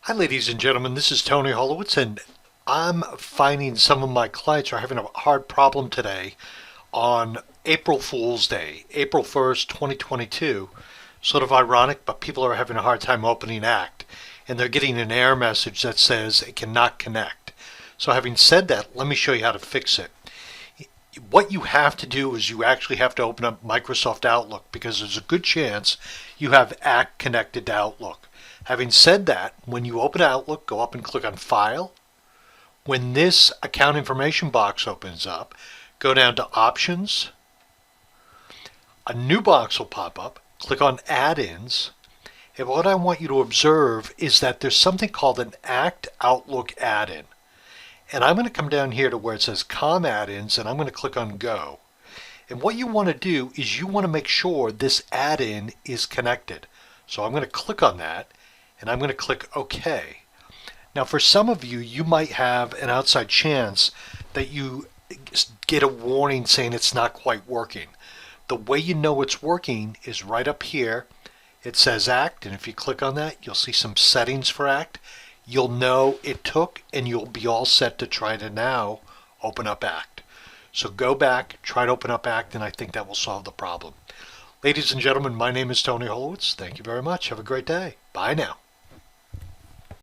Hi, ladies and gentlemen. This is Tony Holowitz, and I'm finding some of my clients are having a hard problem today on April Fool's Day, April 1st, 2022. Sort of ironic, but people are having a hard time opening Act, and they're getting an error message that says it cannot connect. So, having said that, let me show you how to fix it. What you have to do is you actually have to open up Microsoft Outlook because there's a good chance you have Act connected to Outlook. Having said that, when you open Outlook, go up and click on File. When this account information box opens up, go down to Options. A new box will pop up. Click on Add-ins. And what I want you to observe is that there's something called an Act Outlook add-in. And I'm going to come down here to where it says COM add-ins, and I'm going to click on Go. And what you want to do is you want to make sure this add-in is connected. So I'm going to click on that, and I'm going to click OK. Now for some of you, you might have an outside chance that you get a warning saying it's not quite working. The way you know it's working is right up here. It says Act, and if you click on that, you'll see some settings for Act. You'll know it took, and you'll be all set to try to now open up Act. So go back, try to open up Act, and I think that will solve the problem. Ladies and gentlemen, my name is Tony Holowitz. Thank you very much. Have a great day. Bye now.